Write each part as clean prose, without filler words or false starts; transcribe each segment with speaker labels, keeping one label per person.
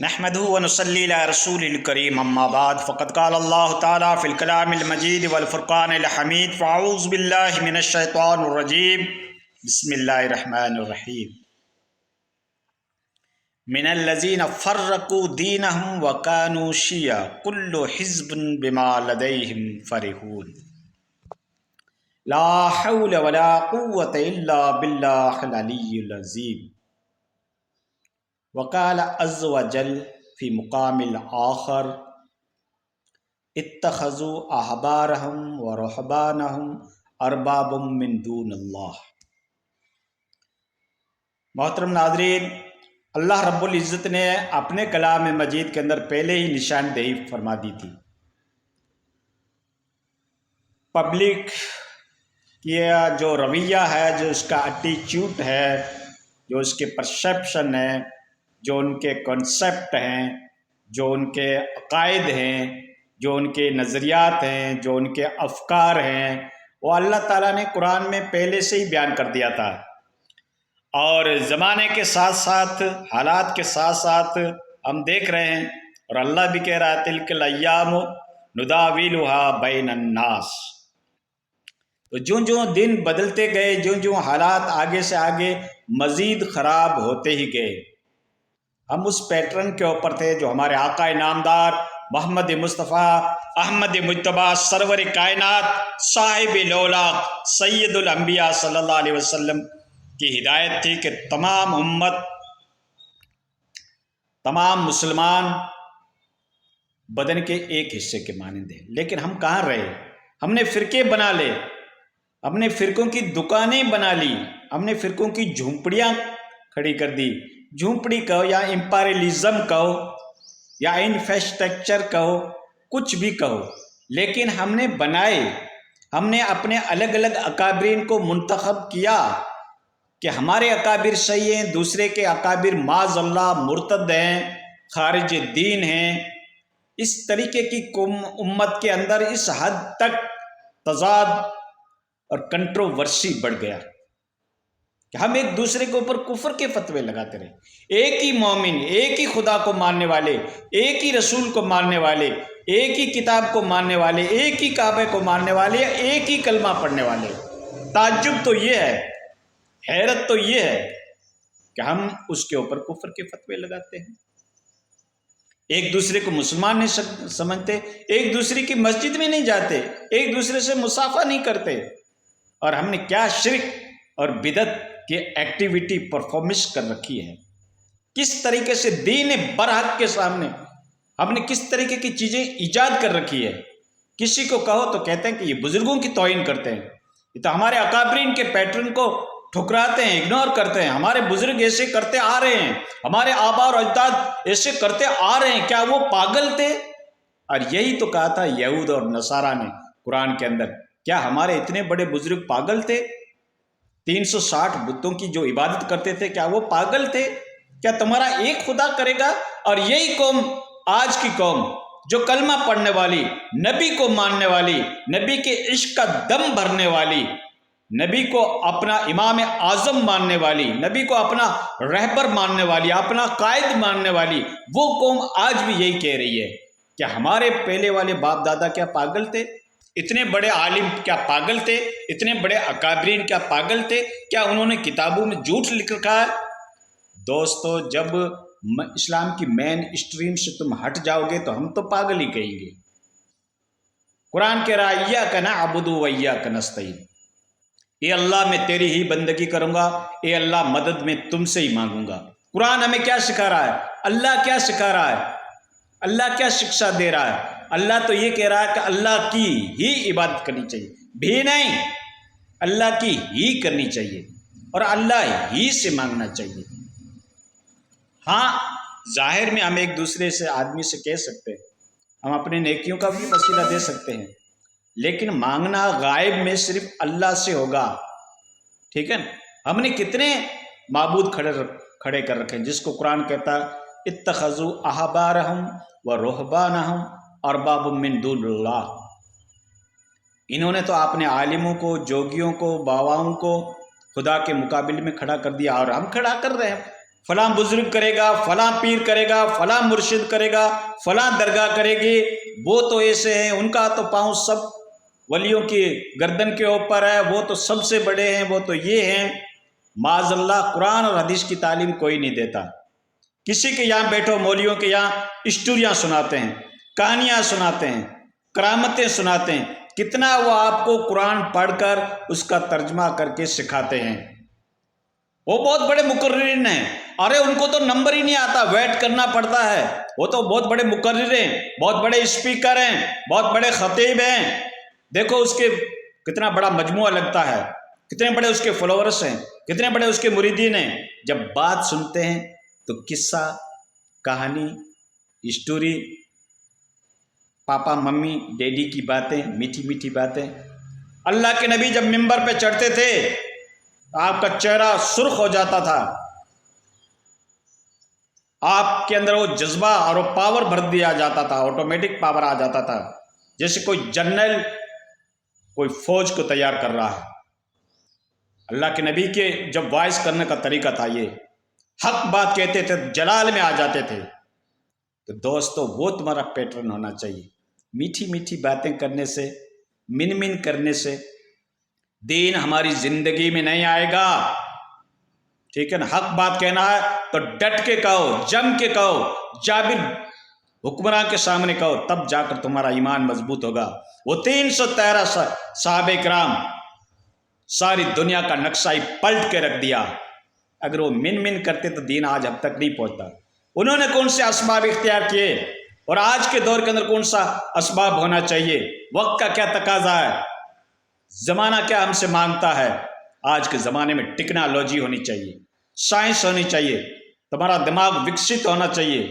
Speaker 1: نحمده ونصلي على رسول الكريم اما بعد فقد قال الله تعالى في الكلام المجيد والفرقان الحميد فاعوذ بالله من الشيطان الرجيم بسم الله الرحمن الرحيم من الذين فرقوا دينهم وكانوا شيعا كل حزب بما لديهم فرحون لا حول ولا قوة الا بالله العلي العظيم وقال عز وجل فی مقام آخر اتخذوا احبارهم ورهبانهم اربابا من دون اللہ۔ محترم ناظرین، اللہ رب العزت نے اپنے کلام مجید کے اندر پہلے ہی نشاندہی فرما دی تھی۔ پبلک کی جو رویہ ہے، جو اس کا ایٹیچیوڈ ہے، جو اس کے پرسیپشن ہے، جو ان کے کنسیپٹ ہیں، جو ان کے عقائد ہیں، جو ان کے نظریات ہیں، جو ان کے افکار ہیں، وہ اللہ تعالیٰ نے قرآن میں پہلے سے ہی بیان کر دیا تھا۔ اور زمانے کے ساتھ ساتھ، حالات کے ساتھ ساتھ ہم دیکھ رہے ہیں، اور اللہ بھی کہہ رہا ہے تلک الایام نداولها بین الناس۔ تو جو دن بدلتے گئے، جو حالات آگے سے آگے مزید خراب ہوتے ہی گئے، ہم اس پیٹرن کے اوپر تھے جو ہمارے آقا نامدار محمد مصطفیٰ احمد مجتبیٰ سرور کائنات صاحب الاولاق سید الانبیاء صلی اللہ علیہ وسلم کی ہدایت تھی کہ تمام امت، تمام مسلمان بدن کے ایک حصے کے مانند ہیں۔ لیکن ہم کہاں رہے؟ ہم نے فرقے بنا لے، ہم نے فرقوں کی دکانیں بنا لی، ہم نے فرقوں کی جھونپڑیاں کھڑی کر دی۔ جھونپڑی کہو یا امپیریلزم کہو یا انفراسٹرکچر کہو، کچھ بھی کہو، لیکن ہم نے بنائے، ہم نے اپنے الگ الگ اکابرین کو منتخب کیا کہ ہمارے اکابر صحیح ہیں، دوسرے کے اکابر معاذ اللہ مرتد ہیں، خارج دین ہیں۔ اس طریقے کی امت کے اندر اس حد تک تضاد اور کنٹروورسی بڑھ گیا کہ ہم ایک دوسرے کے اوپر کفر کے فتوے لگاتے رہے۔ ایک ہی مومن، ایک ہی خدا کو ماننے والے، ایک ہی رسول کو ماننے والے، ایک ہی کتاب کو ماننے والے، ایک ہی کعبے کو ماننے والے، ایک ہی کلمہ پڑھنے والے۔ تعجب تو یہ ہے، حیرت تو یہ ہے کہ ہم اس کے اوپر کفر کے فتوے لگاتے ہیں، ایک دوسرے کو مسلمان نہیں سمجھتے، ایک دوسرے کی مسجد میں نہیں جاتے، ایک دوسرے سے مصافحہ نہیں کرتے، اور ہم نے کیا شرک اور بدعت کی ایکٹیویٹی پرفارمنس کر رکھی ہے۔ کس طریقے سے دین برحق کے سامنے ہم نے کس طریقے کی چیزیں ایجاد کر رکھی ہے۔ کسی کو کہو تو کہتے ہیں کہ یہ بزرگوں کی توہین کرتے ہیں، یہ تو ہمارے اکابرین کے پیٹرن کو ٹھکراتے ہیں، اگنور کرتے ہیں۔ ہمارے بزرگ ایسے کرتے آ رہے ہیں، ہمارے آبا اور اجداد ایسے کرتے آ رہے ہیں، کیا وہ پاگل تھے؟ اور یہی تو کہا تھا یہود اور نصارہ نے قرآن کے اندر، کیا ہمارے اتنے بڑے بزرگ پاگل تھے؟ 360 بتوں کی جو عبادت کرتے تھے، کیا وہ پاگل تھے؟ کیا تمہارا ایک خدا کرے گا؟ اور یہی قوم، آج کی قوم جو کلمہ پڑھنے والی، نبی کو ماننے والی، نبی کے عشق کا دم بھرنے والی، نبی کو اپنا امام اعظم ماننے والی، نبی کو اپنا رہبر ماننے والی، اپنا قائد ماننے والی، وہ قوم آج بھی یہی کہہ رہی ہے کہ ہمارے پہلے والے باپ دادا کیا پاگل تھے؟ اتنے بڑے عالم کیا پاگل تھے؟ اتنے بڑے اکابرین کیا پاگل تھے؟ کیا انہوں نے کتابوں میں جھوٹ لکھ رکھا ہے؟ دوستو، جب اسلام کی مین اسٹریم سے تم ہٹ جاؤ گے تو ہم تو پاگل ہی کہیں گے۔ قرآن کہہ رہا ہے ایاک نعبد و ایاک نستعین، اے اللہ میں تیری ہی بندگی کروں گا، اے اللہ مدد میں تم سے ہی مانگوں گا۔ قرآن ہمیں کیا سکھا رہا ہے؟ اللہ کیا سکھا رہا ہے؟ اللہ کیا شکشا دے رہا ہے؟ اللہ تو یہ کہہ رہا ہے کہ اللہ کی ہی عبادت کرنی چاہیے، بھی نہیں، اللہ کی ہی کرنی چاہیے اور اللہ ہی سے مانگنا چاہیے۔ ہاں، ظاہر میں ہم ایک دوسرے سے، آدمی سے کہہ سکتے ہیں، ہم اپنے نیکیوں کا بھی وسیلہ دے سکتے ہیں، لیکن مانگنا غائب میں صرف اللہ سے ہوگا، ٹھیک ہے نا؟ ہم نے کتنے معبود کھڑے کر رکھے ہیں، جس کو قرآن کہتا ہے اتخذوا احبارهم ورهبانهم ارباب من دون اللہ۔ انہوں نے تو اپنے عالموں کو، جوگیوں کو، باباؤں کو خدا کے مقابلے میں کھڑا کر دیا، اور ہم کھڑا کر رہے ہیں فلاں بزرگ کرے گا، فلاں پیر کرے گا، فلاں مرشد کرے گا، فلاں درگاہ کرے گی، وہ تو ایسے ہیں، ان کا تو پاؤں سب ولیوں کی گردن کے اوپر ہے، وہ تو سب سے بڑے ہیں، وہ تو یہ ہیں۔ معاذ اللہ، قرآن اور حدیث کی تعلیم کوئی نہیں دیتا۔ کسی کے یہاں بیٹھو، مولویوں کے یہاں اسٹوریاں سناتے ہیں، کہانیاں سناتے ہیں، کرامتیں سناتے ہیں، کتنا وہ آپ کو قرآن پڑھ کر اس کا ترجمہ کر کے سکھاتے ہیں۔ وہ بہت بڑے مقررین ہیں، ارے ان کو تو نمبر ہی نہیں آتا، ویٹ کرنا پڑتا ہے، وہ تو بہت بڑے مقرر ہیں، بہت بڑے اسپیکر ہیں، بہت بڑے خطیب ہیں، دیکھو اس کے کتنا بڑا مجموعہ لگتا ہے، کتنے بڑے اس کے فالوورس ہیں، کتنے بڑے اس کے مریدین ہیں۔ جب بات سنتے ہیں تو قصہ، کہانی، اسٹوری، پاپا ممی ڈیڈی کی باتیں، میٹھی میٹھی باتیں۔ اللہ کے نبی جب ممبر پہ چڑھتے تھے آپ کا چہرہ سرخ ہو جاتا تھا، آپ کے اندر وہ جذبہ اور وہ پاور بھر دیا جاتا تھا، آٹومیٹک پاور آ جاتا تھا، جیسے کوئی جنرل کوئی فوج کو تیار کر رہا ہے۔ اللہ کے نبی کے جب وائس کرنے کا طریقہ تھا، یہ حق بات کہتے تھے، جلال میں آ جاتے تھے۔ تو دوستو، وہ تمہارا پیٹرن ہونا چاہیے۔ میٹھی میٹھی باتیں کرنے سے، من من کرنے سے دین ہماری زندگی میں نہیں آئے گا، ٹھیک ہے نا؟ حق بات کہنا ہے تو ڈٹ کے کہو، جم کے کہو، جابر حکمراں کے سامنے کہو، تب جا کر تمہارا ایمان مضبوط ہوگا۔ وہ 313 صحابہ کرام، ساری دنیا کا نقشہ ہی پلٹ کے رکھ دیا۔ اگر وہ من من کرتے تو دین آج اب تک نہیں پہنچتا۔ انہوں نے کون سے اسباب اختیار کیے، اور آج کے دور کے اندر کون سا اسباب ہونا چاہیے؟ وقت کا کیا تقاضا ہے، زمانہ کیا ہم سے مانگتا ہے؟ آج کے زمانے میں ٹیکنالوجی ہونی چاہیے، سائنس ہونی چاہیے، تمہارا دماغ وکست ہونا چاہیے،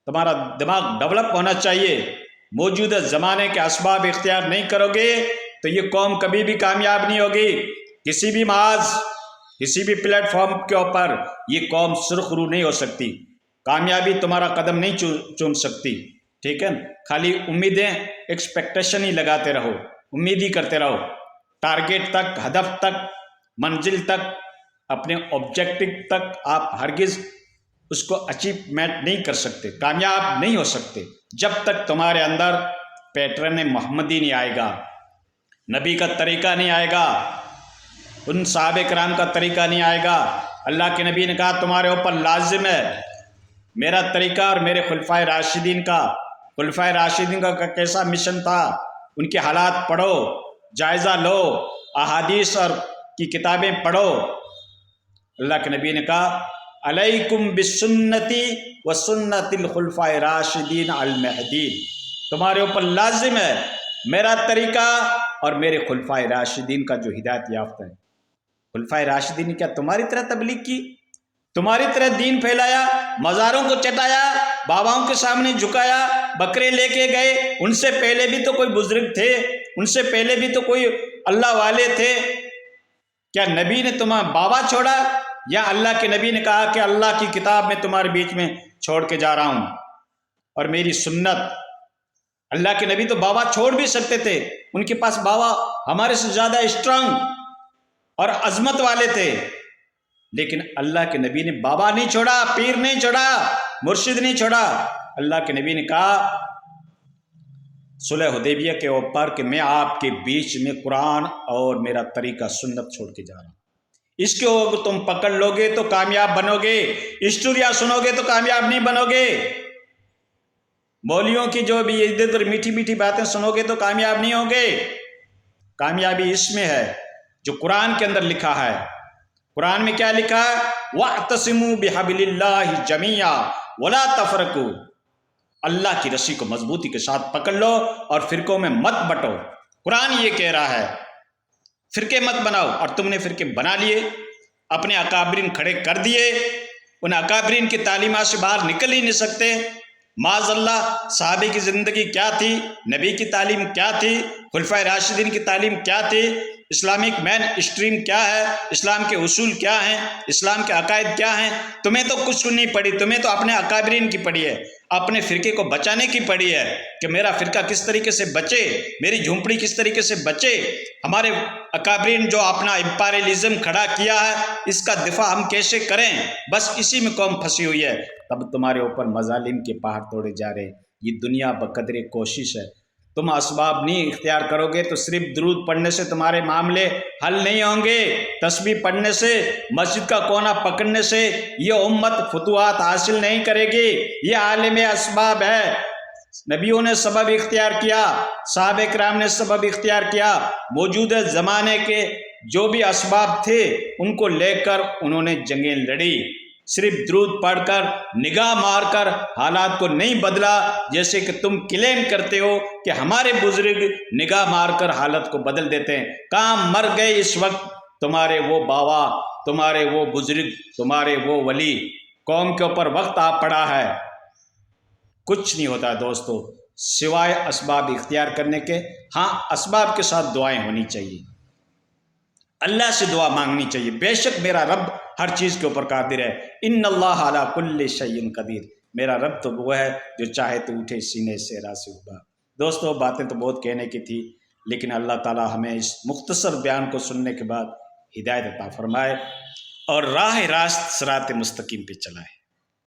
Speaker 1: تمہارا دماغ ڈیولپ ہونا چاہیے۔ موجودہ زمانے کے اسباب اختیار نہیں کرو گے تو یہ قوم کبھی بھی کامیاب نہیں ہوگی۔ کسی بھی محاذ، کسی بھی پلیٹ فارم کے اوپر یہ قوم سرخرو نہیں ہو سکتی، کامیابی تمہارا قدم نہیں چوم سکتی، ٹھیک ہے؟ خالی امیدیں، ایکسپیکٹیشن ہی لگاتے رہو، امید ہی کرتے رہو، ٹارگیٹ تک، ہدف تک، منزل تک، اپنے آبجیکٹو تک آپ ہرگز اس کو اچیومنٹ نہیں کر سکتے، کامیاب نہیں ہو سکتے جب تک تمہارے اندر پیٹرن محمدی نہیں آئے گا، نبی کا طریقہ نہیں آئے گا، ان صحابہ کرام کا طریقہ نہیں آئے گا۔ اللہ کے نبی نے کہا تمہارے اوپر لازم ہے میرا طریقہ اور میرے خلفائے راشدین کا۔ خلفائے راشدین کا کیسا مشن تھا، ان کے حالات پڑھو، جائزہ لو، احادیث اور کی کتابیں پڑھو۔ اللہ کے نبی نے کہا علیکم بسنتی و سنت الخلفاء راشدین المہدین، تمہارے اوپر لازم ہے میرا طریقہ اور میرے خلفاء راشدین کا جو ہدایت یافتہ ہے۔ خلفاء راشدین نے کیا تمہاری طرح تبلیغ کی، تمہاری طرح دین پھیلایا، مزاروں کو چٹایا، باباؤں کے سامنے جھکایا، بکرے لے کے گئے؟ ان سے پہلے بھی تو کوئی بزرگ تھے، ان سے پہلے بھی تو کوئی اللہ والے تھے۔ کیا نبی نے تمہیں بابا چھوڑا، یا اللہ کے نبی نے کہا کہ اللہ کی کتاب میں تمہارے بیچ میں چھوڑ کے جا رہا ہوں اور میری سنت؟ اللہ کے نبی تو بابا چھوڑ بھی سکتے تھے، ان کے پاس بابا ہمارے سے زیادہ اسٹرانگ اور عظمت والے تھے، لیکن اللہ کے نبی نے بابا نہیں چھوڑا، پیر نہیں چھوڑا، مرشد نہیں چھوڑا۔ اللہ کے نبی نے کہا صلح حدیبیہ کے اوپر کہ میں آپ کے بیچ میں قرآن اور میرا طریقہ سنت چھوڑ کے جا رہا ہوں، اس کو تم پکڑ لو گے تو کامیاب بنو گے، اسٹوریاں سنو گے تو کامیاب نہیں بنو گے، مولویوں کی جو بھی عزت اور میٹھی میٹھی باتیں سنو گے تو کامیاب نہیں ہوگے۔ کامیابی اس میں ہے جو قرآن کے اندر لکھا ہے۔ قرآن میں کیا لکھا ہے؟ وَاعْتَصِمُوا بِحَبْلِ اللَّهِ جَمِيعًا وَلَا تَفْرَقُوا، اللہ کی رسی کو مضبوطی کے ساتھ پکڑ لو اور فرقوں میں مت بٹو۔ قرآن یہ کہہ رہا ہے فرقے مت بناؤ، اور تم نے فرقے بنا لیے، اپنے اکابرین کھڑے کر دیے، ان اکابرین کی تعلیمات سے باہر نکل ہی نہیں سکتے۔ معاذ اللہ، صحابہ کی زندگی کیا تھی، نبی کی تعلیم کیا تھی، خلفائے راشدین کی تعلیم کیا تھی، اسلامک مین اسٹریم کیا ہے، اسلام کے اصول کیا ہیں، اسلام کے عقائد کیا ہیں؟ تمہیں تو کچھ نہیں پڑھی، تمہیں تو اپنے اکابرین کی پڑھی ہے، اپنے فرقے کو بچانے کی پڑھی ہے کہ میرا فرقہ کس طریقے سے بچے، میری جھونپڑی کس طریقے سے بچے، ہمارے اکابرین جو اپنا امپیریلزم کھڑا کیا ہے اس کا دفاع ہم کیسے کریں، بس اسی میں قوم پھنسی ہوئی ہے۔ تب تمہارے اوپر مظالم کے پہاڑ توڑے جا رہے ہیں۔ یہ دنیا بقدر کوشش ہے، تم اسباب نہیں اختیار کرو گے تو صرف درود پڑھنے سے تمہارے معاملے حل نہیں ہوں گے، تسبیح پڑھنے سے، مسجد کا کونا پکڑنے سے یہ امت فتوحات حاصل نہیں کرے گی۔ یہ عالم اسباب ہے، نبیوں نے سبب اختیار کیا، صحابہ کرام نے سبب اختیار کیا، موجودہ زمانے کے جو بھی اسباب تھے ان کو لے کر انہوں نے جنگیں لڑی۔ صرف درود پڑھ کر، نگاہ مار کر حالات کو نہیں بدلا، جیسے کہ تم کلیم کرتے ہو کہ ہمارے بزرگ نگاہ مار کر حالت کو بدل دیتے ہیں۔ کہاں مر گئے اس وقت تمہارے وہ باوا، تمہارے وہ بزرگ، تمہارے وہ ولی؟ قوم کے اوپر وقت آ پڑا ہے، کچھ نہیں ہوتا دوستو سوائے اسباب اختیار کرنے کے۔ ہاں اسباب کے ساتھ دعائیں ہونی چاہیے، اللہ سے دعا مانگنی چاہیے، بے شک میرا رب ہر چیز کے اوپر قادر ہے، ان اللہ علی کل شیء قدیر، میرا رب تو وہ ہے جو چاہے تو اٹھے سینے سے راس ہوگا۔ دوستو باتیں تو بہت کہنے کی تھی، لیکن اللہ تعالی ہمیں اس مختصر بیان کو سننے کے بعد ہدایت عطا فرمائے اور راہ راست صراط مستقیم پہ چلائے۔